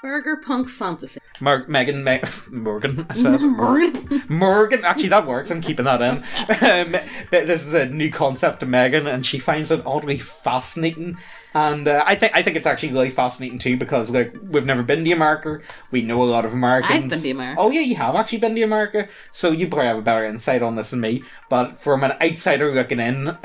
Burgerpunk fantasy. Morgan. I said Morgan. Actually, that works. I'm keeping that in. This is a new concept to Megan, and she finds it oddly fascinating. And I think it's actually really fascinating too, because like we've never been to America. We know a lot of Americans. I've been to America. Oh yeah, you have actually been to America. So you probably have a better insight on this than me. But from an outsider looking in,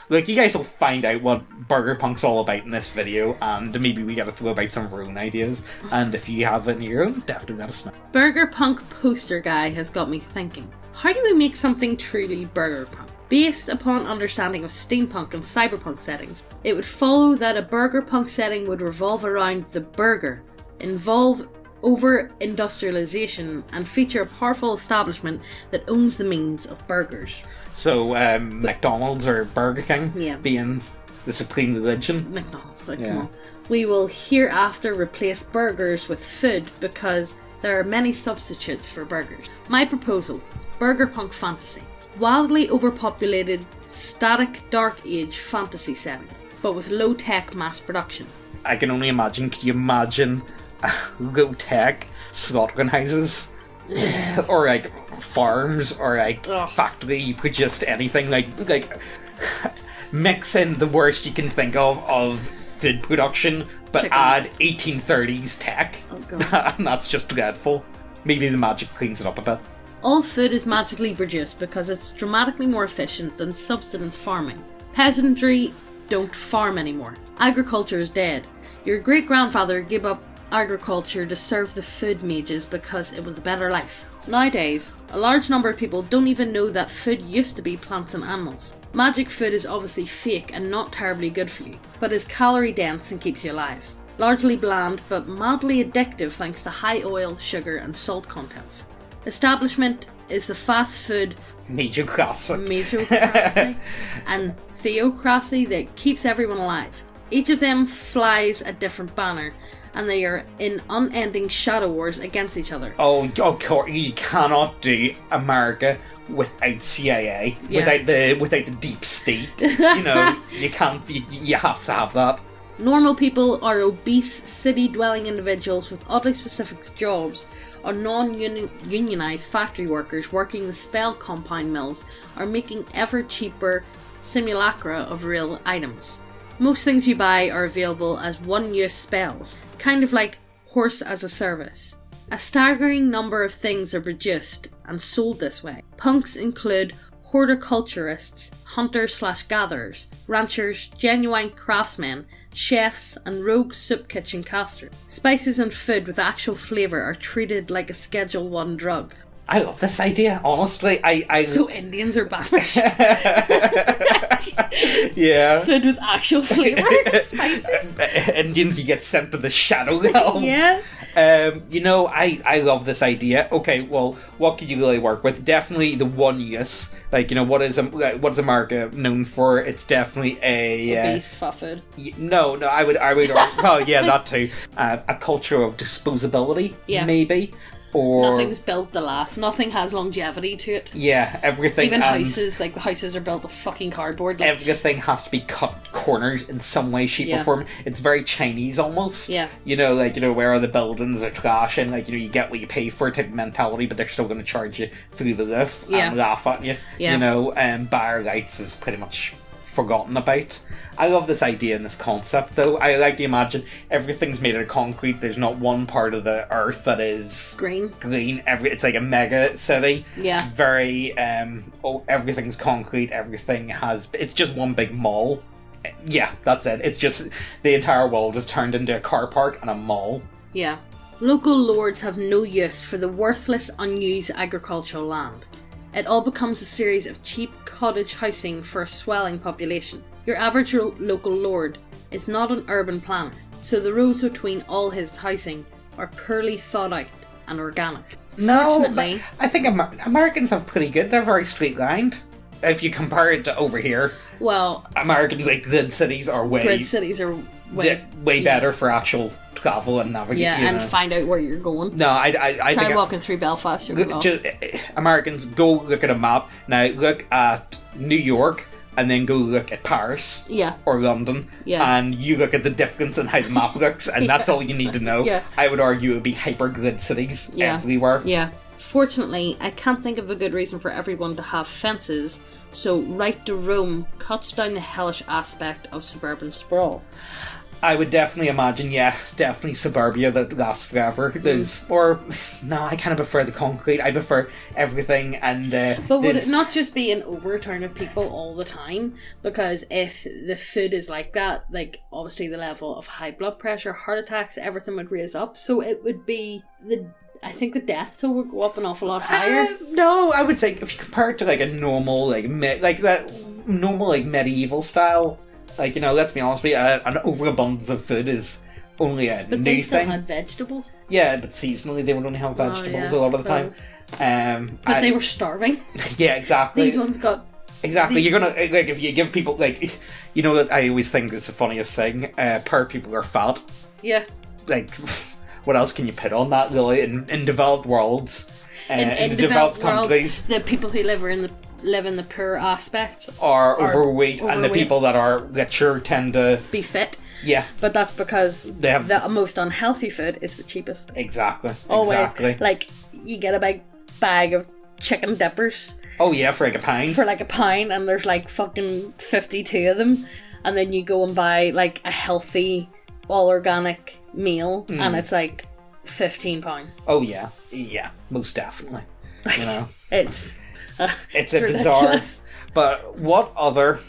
look, you guys will find out what Burgerpunk's all about in this video, and maybe we gotta throw about some of our own ideas. And if you have any of your own, definitely let us know. Burgerpunk poster guy has got me thinking. How do we make something truly Burgerpunk? Based upon understanding of steampunk and cyberpunk settings, it would follow that a Burgerpunk setting would revolve around the burger, involve over-industrialization, and feature a powerful establishment that owns the means of burgers. So, McDonald's or Burger King being the supreme religion. McDonald's, like, come on. We will hereafter replace burgers with food because there are many substitutes for burgers. My proposal, Burgerpunk fantasy. Wildly overpopulated, static Dark Age fantasy setting, but with low-tech mass production. I can only imagine, could you imagine low-tech slaughtering houses? Or like farms, or like factory, just anything, like mix in the worst you can think of food production, but add 1830s tech. Oh god. And that's just dreadful. Maybe the magic cleans it up a bit. All food is magically produced because it's dramatically more efficient than subsistence farming. Peasantry don't farm anymore. Agriculture is dead. Your great-grandfather gave up agriculture to serve the food mages because it was a better life. Nowadays, a large number of people don't even know that food used to be plants and animals. Magic food is obviously fake and not terribly good for you, but is calorie dense and keeps you alive. Largely bland, but mildly addictive thanks to high oil, sugar and salt contents. Establishment is the fast food majocracy and theocracy that keeps everyone alive. Each of them flies a different banner, and they are in unending shadow wars against each other. Oh, God, you cannot do America without CIA, without the deep state. You know, you can't. You have to have that. Normal people are obese, city-dwelling individuals with oddly specific jobs, or non-unionized factory workers working the spell compound mills, are making ever cheaper simulacra of real items. Most things you buy are available as one-use spells, kind of like horse as a service. A staggering number of things are produced and sold this way. Punks include horticulturists, hunters/gatherers, ranchers, genuine craftsmen, chefs, and rogue soup kitchen casters. Spices and food with actual flavour are treated like a Schedule 1 drug. I love this idea, honestly. So Indians are banished. Yeah. Food with actual flavour, spices. Indians, you get sent to the Shadow Realm. Yeah. You know, I love this idea. Okay, well, what could you really work with? Definitely the one use. Like, you know, what is America known for? It's definitely obese fat food. No, I would. Well, yeah, that too. A culture of disposability, maybe. Or nothing's built to last. Nothing has longevity to it. Yeah, everything. Even houses, like the houses are built of fucking cardboard. Like, everything has to be cut corners in some way, shape, or form. It's very Chinese almost. Yeah. You know, like, you know, where are the buildings are trash, and like, you know, you get what you pay for type of mentality, but they're still going to charge you through the roof and laugh at you. Yeah. You know, bar lights is pretty much forgotten about. I love this idea and this concept, though. I like to imagine everything's made out of concrete. There's not one part of the earth that is green. It's like a mega city. Yeah. Very everything's concrete. It's just one big mall. Yeah, that's it. It's just the entire world is turned into a car park and a mall. Yeah. Local lords have no use for the worthless, unused agricultural land. It all becomes a series of cheap cottage housing for a swelling population. Your average local lord is not an urban planner, so the roads between all his housing are poorly thought out and organic. No, but I think Americans have pretty good. They're very straight-lined. If you compare it to over here, well, Americans, like, grid cities are way better for actual travel and navigation. Yeah, and find out where you're going. No, I try walking through Belfast. Americans, go look at a map now. Look at New York and then go look at Paris or London, and you look at the difference in how the map looks, and that's all you need to know. I would argue it would be hyper-grid cities everywhere. Yeah. Fortunately, I can't think of a good reason for everyone to have fences, so Right to Roam cuts down the hellish aspect of suburban sprawl. I would definitely imagine, definitely suburbia that lasts forever. No, I kind of prefer the concrete. I prefer everything, and but would it not just be an overturn of people all the time? Because if the food is like that, like obviously the level of high blood pressure, heart attacks, everything would raise up. So it would be I think the death toll would go up an awful lot higher. No, I would say if you compare it to like a normal normal medieval style. Like, you know, let's be honest with you, an overabundance of food is only a new thing. But they still had vegetables? Yeah, but seasonally they would only have vegetables a lot of the time. But they were starving. Yeah, exactly. These ones got... Exactly, you're gonna, like, if you give people, like, you know that I always think it's the funniest thing, poor people are fat. Yeah. Like, what else can you put on that, really? In developed worlds, in the developed countries... The people who live in the poor aspects are overweight, and the people that are richer tend to be fit. Yeah, but that's because the most unhealthy food is the cheapest. Exactly. Always. Exactly. Like, you get a big bag of chicken dippers. Oh yeah, for like a pound. For like a pound, and there's like fucking 52 of them, and then you go and buy like a healthy, all organic meal, and it's like £15. Oh yeah, most definitely. You know, it's a bizarre. But what other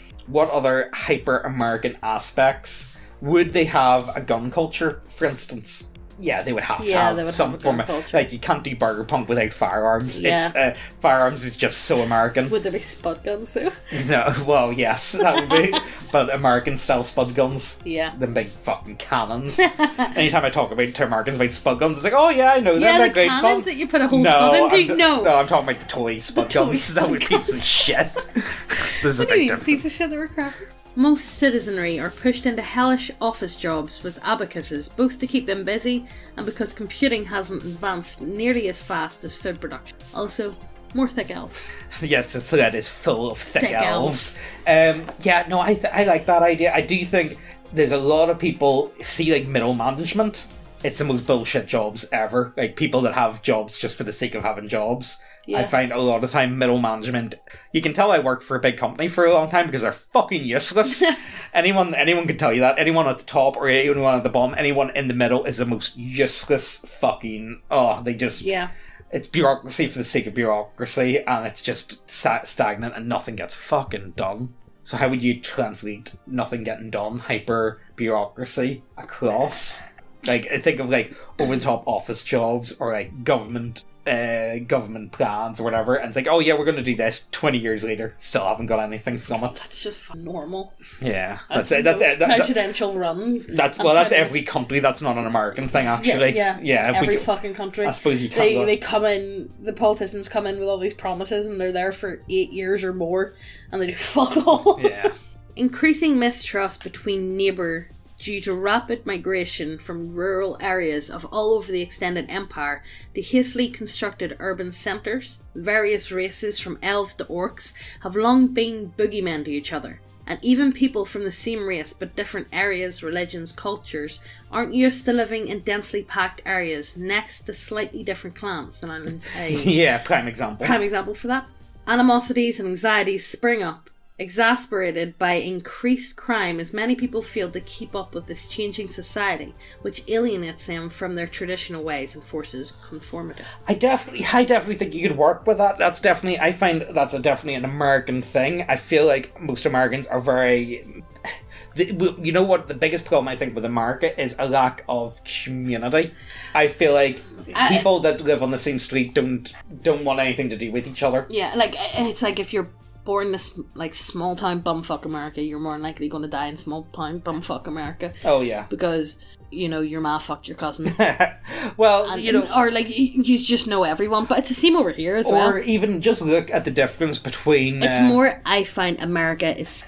hyper American aspects would they have a gun culture, for instance? Yeah, they would have to have some form of, like, you can't do Burgerpunk without firearms. Yeah. It's firearms is just so American. Would there be spud guns though? No, well, yes, that would be, but American style spud guns. Yeah. Them big fucking cannons. Anytime I talk to Americans about spud guns, it's like, oh yeah, I know them. Yeah, they're the great cannons fun. that you put a whole spud into. No, I'm talking about the toy spud guns. That would be piece of shit. There's a big difference. Piece of shit that were crap. Most citizenry are pushed into hellish office jobs with abacuses, both to keep them busy and because computing hasn't advanced nearly as fast as food production. Also, more thick elves. Yes, the thread is full of thick elves. Yeah, no, I like that idea. I do think there's a lot of people see, like, middle management. It's the most bullshit jobs ever. Like, people that have jobs just for the sake of having jobs. Yeah. I find a lot of time middle management, you can tell I worked for a big company for a long time because they're fucking useless. Anyone can tell you that. Anyone at the top or anyone at the bottom, anyone in the middle is the most useless fucking... Oh, they just... Yeah. It's bureaucracy for the sake of bureaucracy, and it's just stagnant and nothing gets fucking done. So how would you translate nothing getting done, hyper bureaucracy, across? Like, I think of, like, over-the-top office jobs or, like, government plans or whatever, and it's like, oh yeah, we're going to do this. 20 years later, still haven't got anything from it. That's just normal. Yeah, that's presidential runs. That's every country. That's not an American thing, actually. Yeah. Every fucking country. I suppose you can't. They come in. The politicians come in with all these promises, and they're there for 8 years or more, and they do fuck all. Yeah. Increasing mistrust between neighbour due to rapid migration from rural areas of all over the extended empire to hastily constructed urban centres, various races from elves to orcs have long been boogeymen to each other, and even people from the same race but different areas, religions, cultures aren't used to living in densely packed areas next to slightly different clans. And I'm prime example. Prime example for that. Animosities and anxieties spring up, exacerbated by increased crime as many people fail to keep up with this changing society, which alienates them from their traditional ways and forces conformity. I definitely think you could work with that. I find that's definitely an American thing. I feel like most Americans are very... You know what the biggest problem I think with America is? A lack of community. I feel like people that live on the same street don't want anything to do with each other. Yeah, like, it's like if you're born in this, like, small town bumfuck America, you're more likely going to die in small town bumfuck America. Oh yeah, because your ma fucked your cousin. Well, or like you just know everyone. But it's the same over here as well. Or even just look at the difference between. It's more. I find America is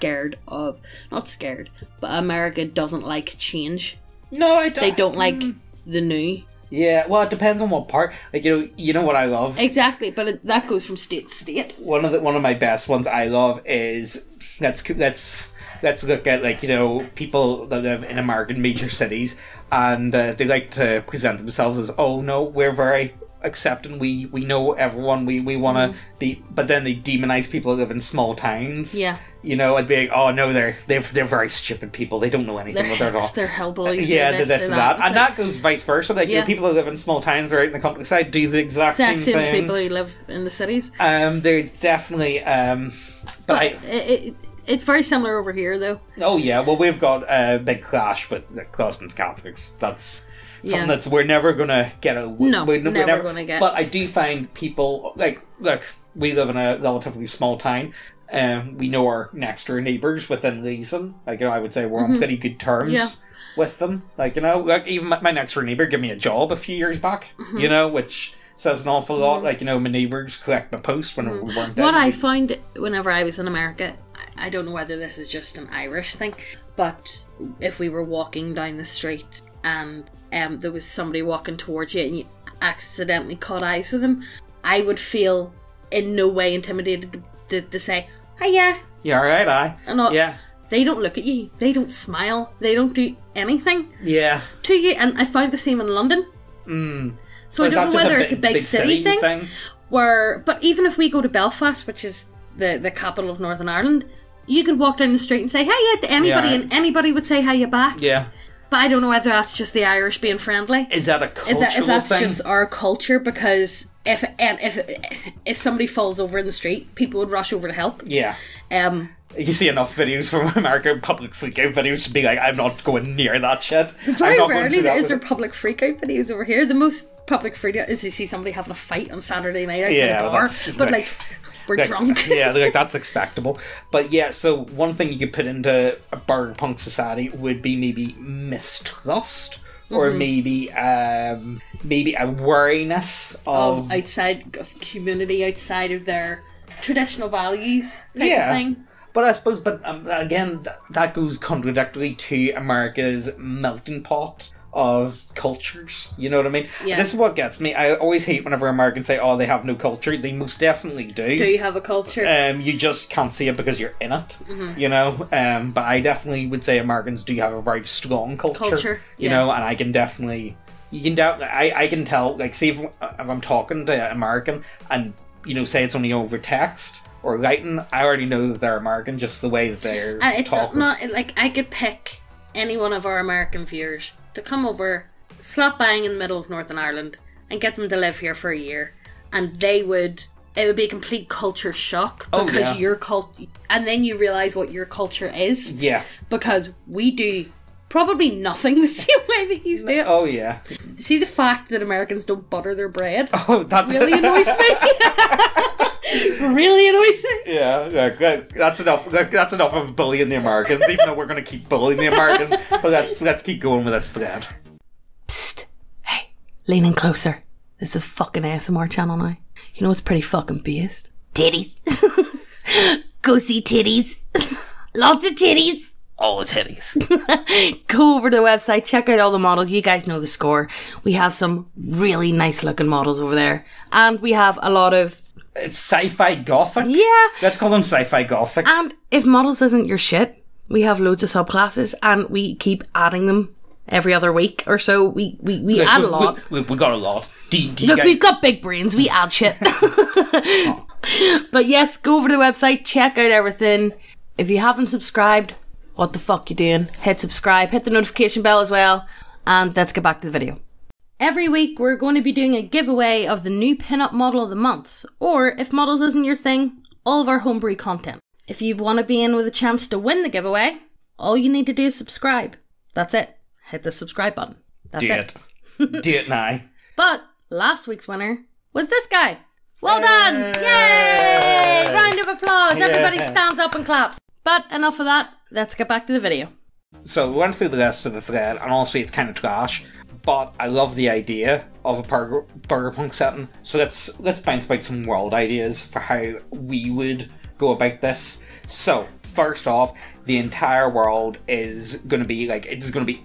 not scared, but America doesn't like change. No, I don't. They don't like the new. Yeah, well, it depends on what part. Like, you know what I love. Exactly, but that goes from state to state. One of my best ones I love is let's look at, like, you know, people that live in American major cities, and they like to present themselves as, oh no, we're very accepting, we know everyone, we want to be, but then they demonize people that live in small towns. Yeah. You know, I'd be like, oh no, they're very stupid people. They don't know anything. They're hellboys. Yeah, this and that. And that goes vice versa. Like, you know, people who live in small towns or out in the countryside do the exact same thing. People who live in the cities. They're definitely, but it's very similar over here, though. Oh yeah, well, we've got a big clash with the Protestant Catholics. That's something that's we're never gonna get a. No, we're never gonna get. But I do find people, like, look, we live in a relatively small town. We know our next door neighbours within reason. Like, you know, I would say we're on pretty good terms with them. Like, you know, like, even my next door neighbour gave me a job a few years back, you know, which says an awful lot. Like, you know, my neighbours collect my post whenever we weren't What I found whenever I was in America, I don't know whether this is just an Irish thing, but if we were walking down the street and there was somebody walking towards you and you accidentally caught eyes with them, I would feel in no way intimidated to say, hiya. Yeah, alright, aye. Yeah. They don't look at you. They don't smile. They don't do anything to you. And I found the same in London. So I don't know whether it's a big city thing. But even if we go to Belfast, which is the capital of Northern Ireland, you could walk down the street and say hiya to anybody, and anybody would say hiya back. Yeah. But I don't know whether that's just the Irish being friendly. Is that a cultural thing? If that's just our culture, because if somebody falls over in the street, people would rush over to help. Yeah. You see enough videos from American public freakout videos to be like, I'm not going near that shit. Very rarely is there public freakout videos over here. The most public freakout is you see somebody having a fight on Saturday night outside a bar. But like we're drunk. Yeah, like that's expectable. But yeah, so one thing you could put into a Burgerpunk society would be maybe mistrust. Or maybe a wariness of community outside of their traditional values type of thing. But I suppose, again, that goes contradictory to America's melting pot of cultures. You know what I mean? Yeah. This is what gets me. I always hate whenever Americans say, oh, they have no culture. They most definitely do. Do you have a culture? You just can't see it because you're in it. You know? But I definitely would say Americans do have a very strong culture. You know, and I can definitely... I can tell, like, see if I'm talking to an American and, you know, say it's only over text or writing, I already know that they're American just the way that they're talking. Not like, I could pick any one of our American viewers to come over, slap bang in the middle of Northern Ireland, and get them to live here for a year, and it would be a complete culture shock because your and then you realise what your culture is. Yeah. Because we do probably nothing the same way that you do it. Oh yeah. See the fact that Americans don't butter their bread? Oh, that really annoys me. Really annoys me. Yeah, that's enough. That's enough of bullying the Americans. Even though we're going to keep bullying the Americans, but let's keep going with this thread. Psst, hey, lean in closer. This is fucking ASMR channel now. You know it's pretty fucking based. Titties. Go see titties. Lots of titties. All the titties. Go over to the website, check out all the models. You guys know the score. We have some really nice looking models over there, and we have a lot of sci-fi gothic. Yeah, let's call them sci-fi gothic. And if models isn't your shit, we have loads of subclasses, and we keep adding them every other week or so. We add a lot. We got a lot. Look, we've got big brains. We add shit. But yes, go over to the website, check out everything. If you haven't subscribed, what the fuck you doing? Hit subscribe, hit the notification bell as well, and let's get back to the video. Every week we're going to be doing a giveaway of the new pinup model of the month, or if models isn't your thing, all of our homebrew content. If you want to be in with a chance to win the giveaway, all you need to do is subscribe. That's it. Hit the subscribe button. That's it. Do it now. But last week's winner was this guy. Well done! Yay! Round of applause. Yeah. Everybody stands up and claps. But enough of that. Let's get back to the video. So we went through the rest of the thread, and honestly it's kind of trash, but I love the idea of a Burgerpunk setting. So let's bounce about some world ideas for how we would go about this. So first off, the entire world is going to be like, it's going to be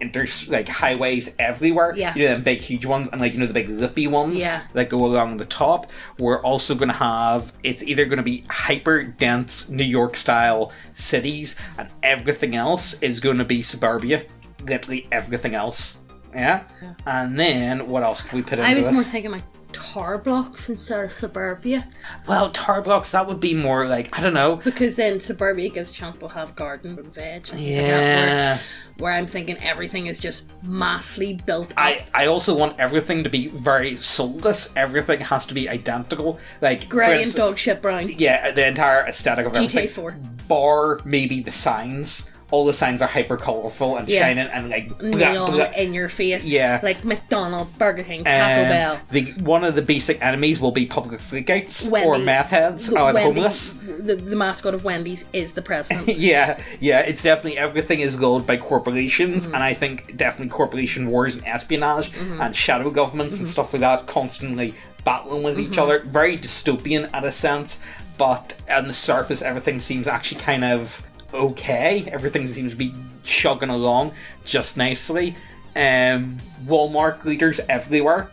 like highways everywhere. Yeah. You know, them big huge ones, and like, you know, the big loopy ones that go along the top. We're also going to have, it's either going to be hyper dense New York style cities, and everything else is going to be suburbia. Literally everything else. Yeah. And then what else can we put into this? I was more thinking like tar blocks instead of suburbia. Well, tar blocks, that would be more like, I don't know. Because then suburbia gives a chance we'll have garden and veg and stuff like that. Where I'm thinking everything is just massively built up. I also want everything to be very soulless. Everything has to be identical. Like grey and dog shit brown. Yeah, the entire aesthetic of everything. GTA 4. Bar maybe the signs. All the signs are hyper colourful and shining and like neon in your face. Yeah, like McDonald's, Burger King, Taco Bell. One of the basic enemies will be public freakouts or meth heads or the homeless. The mascot of Wendy's is the president. yeah, it's definitely everything is ruled by corporations, and I think definitely corporation wars and espionage and shadow governments and stuff like that constantly battling with each other. Very dystopian in a sense, but on the surface everything seems actually kind of okay. Everything seems to be chugging along just nicely. Walmart leaders everywhere.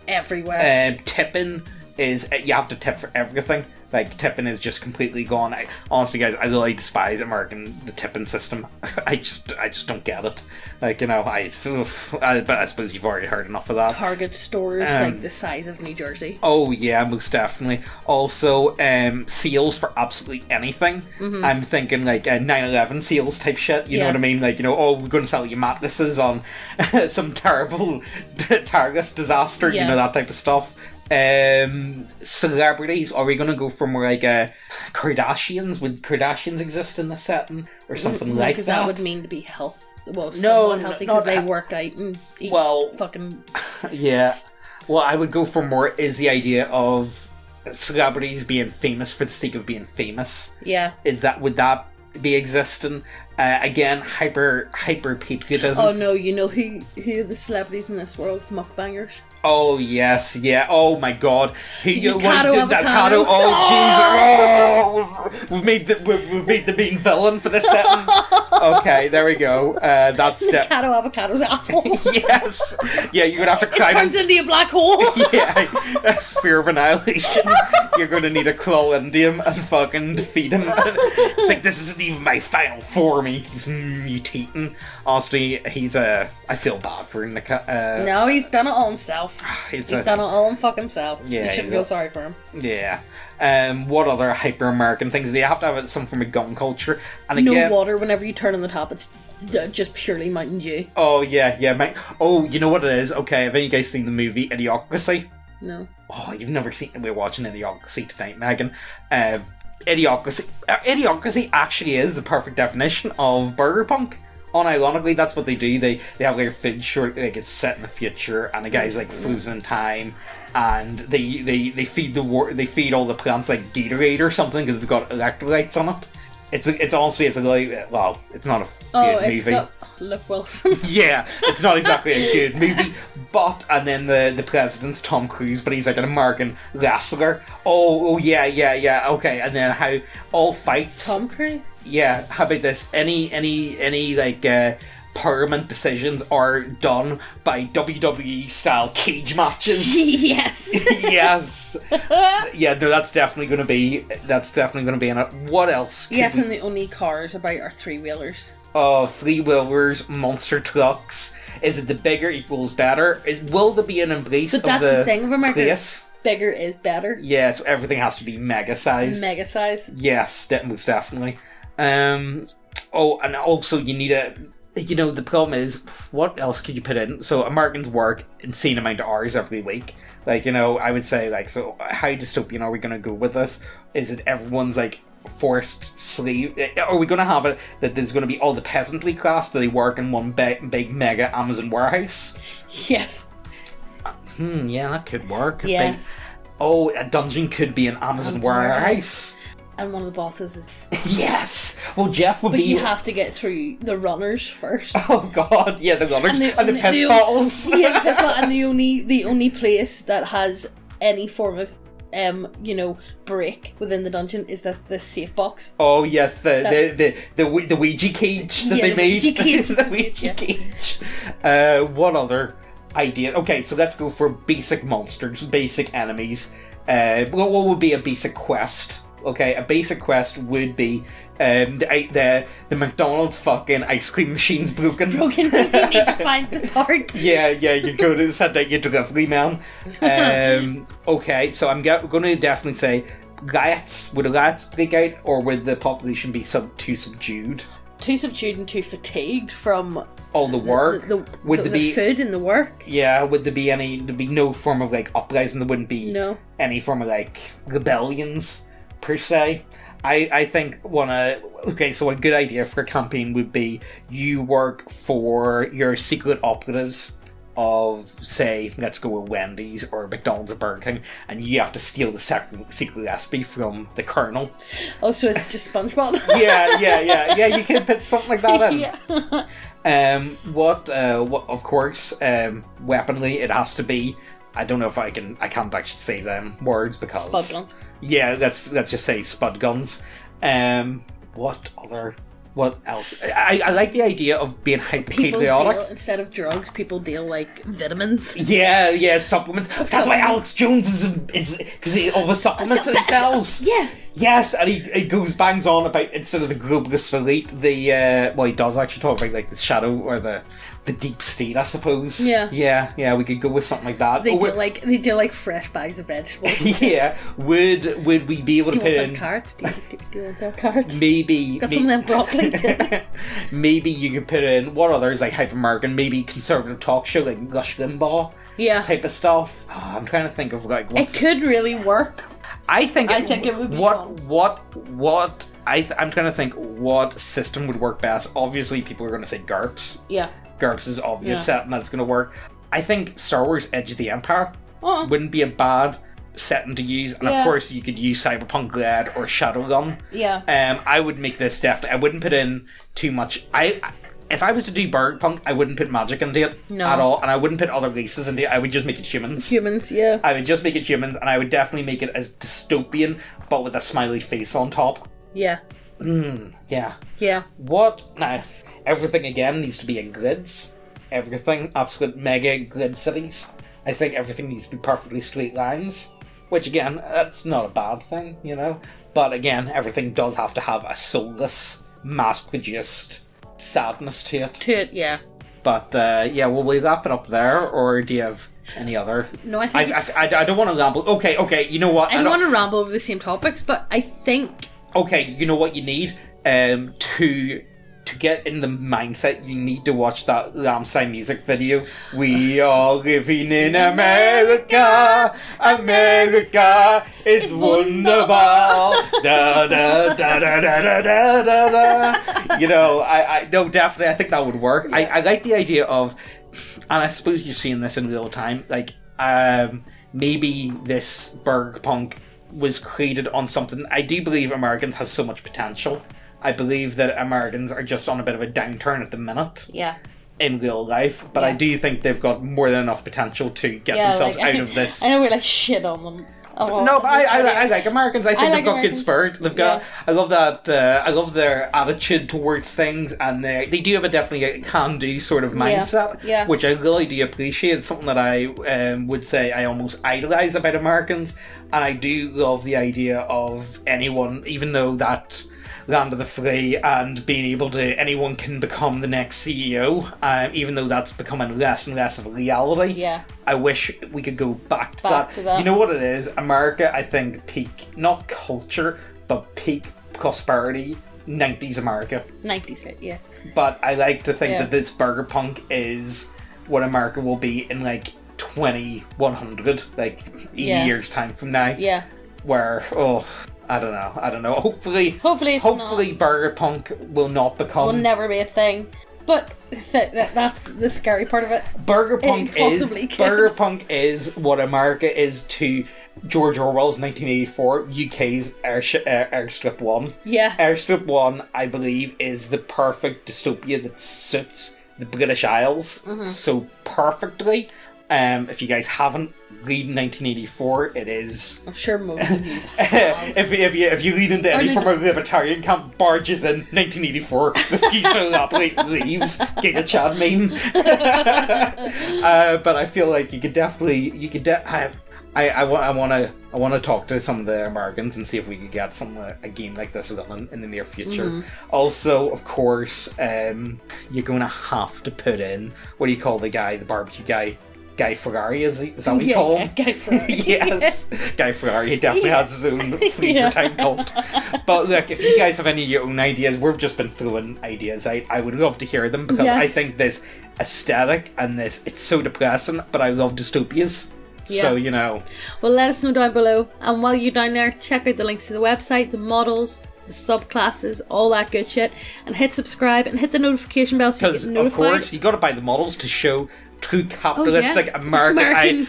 Tipping is, you have to tip for everything. Like, tipping is just completely gone. Honestly, guys, I really despise the tipping system. I just don't get it. Like, you know, but I suppose you've already heard enough of that. Target stores like the size of New Jersey. Oh yeah, most definitely. Also, sales for absolutely anything. I'm thinking like 9/11 sales type shit. You know what I mean? Like, you know, oh, we're going to sell you mattresses on some terrible terrorist disaster. You know, that type of stuff. Celebrities, are we going to go for more like Kardashians? Would Kardashians exist in the setting or something like that? Because that would mean to be healthy. Well, somewhat healthy because they work out and eat fucking... Yeah. Well, I would go for more is the idea of celebrities being famous for the sake of being famous. Yeah. Would that be existing? Again, hyper patriotism. Oh no, you know who are the celebrities in this world? Mukbangers. Oh yes, yeah. Oh my god. Avocado. Oh Jesus! We've made the main villain for this setting. Okay, there we go. That's avocado's asshole. Yes. Yeah, you're gonna have to climb. It turns into a black hole. Yeah, a sphere of annihilation. You're gonna need to crawl into him and fucking defeat him. It's like, this isn't even my final form. He keeps mutating. Honestly, I feel bad for him. No, he's done it all himself. He's done it all on fuck himself. Yeah, you shouldn't feel sorry for him. Yeah. What other hyper-American things? They have to have some form of gun culture. And again, no water whenever you turn on the tap. It's just purely Mountain Dew. Oh, yeah. Oh, you know what it is? Okay, have any guys seen the movie Idiocracy? No. Oh, you've never seen... We're watching Idiocracy tonight, Megan. Idiocracy actually is the perfect definition of Burgerpunk. Unironically, that's what they do. They have their food short, like it's set in the future, and the guy's like frozen in time, and they feed all the plants like Gatorade or something because it's got electrolytes on it. It's honestly it's not a good movie. Got Luke Wilson. Yeah, it's not exactly a good movie. But and then the president's Tom Cruise, but he's like an American wrestler. Oh yeah. Okay, and then how all fights. Tom Cruise. Yeah, how about this? Any like parliament decisions are done by WWE style cage matches. Yes. Yes. Yeah, no, that's definitely going to be in it. What else? Yes, and the only cars about are 3-wheelers. Oh, 3-wheelers, monster trucks. Is it the bigger equals better? Will there be an embrace of the thing of America. Place? Bigger is better. Yeah, so everything has to be mega size. Mega size. Yes, most definitely. Oh, and also you need the problem is, what else could you put in? So Americans work insane amount of hours every week. Like, I would say, like, so how dystopian are we going to go with this? Is it everyone's, like, forced slave? Are we going to have it that there's going to be all the peasantry class that they work in one big mega Amazon warehouse? Yes. Yeah, that could work. Yes. A dungeon could be an Amazon warehouse. And one of the bosses is... Yes! Well, Jeff would be... But you have to get through the runners first. Oh god, yeah, the runners and the piss bottles. Yeah, the piss bottle, and the only place that has any form of break within the dungeon is the safe box. Oh yes, the Ouija cage that they made. The Ouija cage. What other idea? Okay, so let's go for basic monsters, basic enemies. What would be a basic quest? Okay, a basic quest would be the McDonald's fucking ice cream machine's broken. You need to find the part. Yeah, you go to send out your delivery man. Okay, so I'm going to definitely say riots. Would riots break out, or would the population be too subdued? Too subdued and too fatigued from all the work. The food and the work. Yeah, would there be no form of like uprising? There wouldn't be any form of like rebellions per se. I think so a good idea for a campaign would be you work for your secret operatives of, say, let's go with Wendy's or McDonald's or Burger King, and you have to steal the secret recipe from the Colonel. Oh, so it's just SpongeBob? Yeah, you could put something like that in. Yeah. What of course, weaponry, it has to be, I don't know if I can't actually say them words because... Spud guns. Yeah, let's just say spud guns. What else? I like the idea of being hyper-patriotic. Instead of drugs, people deal like vitamins. Yeah, supplements. That's why Alex Jones is because all the supplements themselves. Yes, and he bangs on about, instead of the globalist elite, he does actually talk about like the shadow or the deep state, I suppose. Yeah, we could go with something like that. They do like fresh bags of vegetables. Yeah, would we be able to put in carrots? Do you want them carrots? Maybe got some of them broccoli too. Maybe you could put in what others, like Hyper American, maybe conservative talk show like Rush Limbaugh. Type of stuff. I'm trying to think of like it could really work. I think it would be fun. I'm trying to think what system would work best. Obviously, people are going to say GURPS. Yeah. GURPS is obvious setting that's going to work. I think Star Wars Edge of the Empire wouldn't be a bad setting to use, and of course you could use Cyberpunk Red or Shadowrun. I would make this definitely. I wouldn't put in too much. If I was to do Burgerpunk, I wouldn't put magic into it at all, and I wouldn't put other races into it. I would just make it humans. I would just make it humans, and I would definitely make it as dystopian, but with a smiley face on top. Yeah. What? Now, everything again needs to be in grids. Everything, absolute mega grid cities. I think everything needs to be perfectly straight lines. Which again, that's not a bad thing, But again, everything does have to have a soulless, mass-produced sadness to it. Yeah. But will we wrap it up there, or do you have any other? No, I think I don't want to ramble. Okay, you know what? I don't want to ramble over the same topics, but I think... Okay, you know what you need? To get in the mindset, you need to watch that Rammstein music video. We are living in America. America, it's wonderful. Da, da, da, da, da, da, da, da. I no, definitely, I think that would work. Yeah. I like the idea of, and I suppose you're seeing this in real time, like, maybe this Burgerpunk was created on something. I do believe Americans have so much potential. I believe that Americans are just on a bit of a downturn at the minute. Yeah. In real life, but I do think they've got more than enough potential to get themselves out of this. I know we shit on them. No, but I like Americans. I think they've got good spirit. They've got. I love that. I love their attitude towards things, and they do have definitely a can-do sort of mindset, which I really do appreciate. It's something that I would say I almost idolize about Americans, and I do love the idea of anyone, even though that land of the free and being able to, anyone can become the next CEO, even though that's becoming less and less of a reality. I wish we could go back to that. You know what it is? America, I think, peak, not culture, but peak prosperity, 90s America. 90s, yeah. But I like to think that this Burgerpunk is what America will be in like 2100, like 80 years time from now. Where, I don't know. Hopefully Burgerpunk will not become... Will never be a thing. But that's the scary part of it. Burgerpunk is what America is to George Orwell's 1984, UK's Airstrip 1. Airstrip 1, I believe, is the perfect dystopia that suits the British Isles so perfectly. If you guys haven't read 1984, it is. I'm sure most of you have. if you lead into any form of libertarian camp, barges in 1984, the future leaves, Giga Chad meme. But I feel like you could definitely, I want to talk to some of the Americans and see if we could get a game like this in the near future. Also, of course, you're going to have to put in, what do you call the guy, the barbecue guy? Guy Ferrari, is that what you call him? Guy Ferrari. Yes, Guy Ferrari. He definitely has his own flavor type cult. But look, if you guys have any of your own ideas, we've just been throwing ideas out. I would love to hear them, because I think this aesthetic and it's so depressing, but I love dystopias. Yeah. So, you know. Well, let us know down below. And while you're down there, check out the links to the website, the models, the subclasses, all that good shit. And hit subscribe and hit the notification bell so you get notified. Of course, you got to buy the models to show true capitalistic American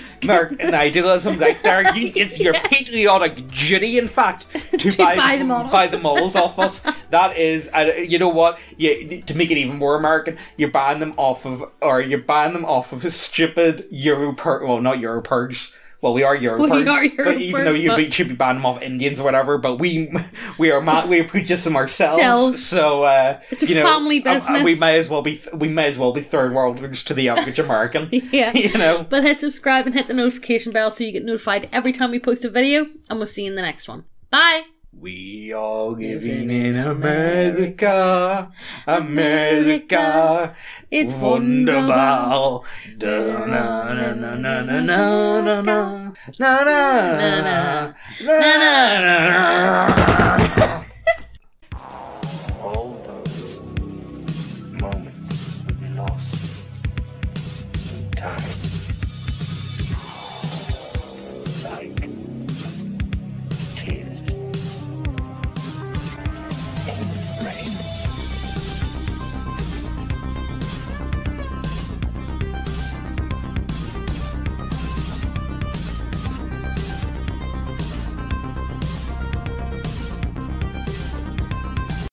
idealism. Like, it's your patriotic duty, in fact, to buy the models off us. That is, you know what? To make it even more American, you're buying them off of a stupid well, not Europurgs. Well, we are Europurgs, but even though you should be banning them off Indians or whatever, but we produce them ourselves. So it's a family business. We may as well be third worlders to the average American. Yeah, you know. But hit subscribe and hit the notification bell so you get notified every time we post a video, and we'll see you in the next one. Bye. We all living in America, America, it's wunderbar. Da na na na na na na na na na na na na na.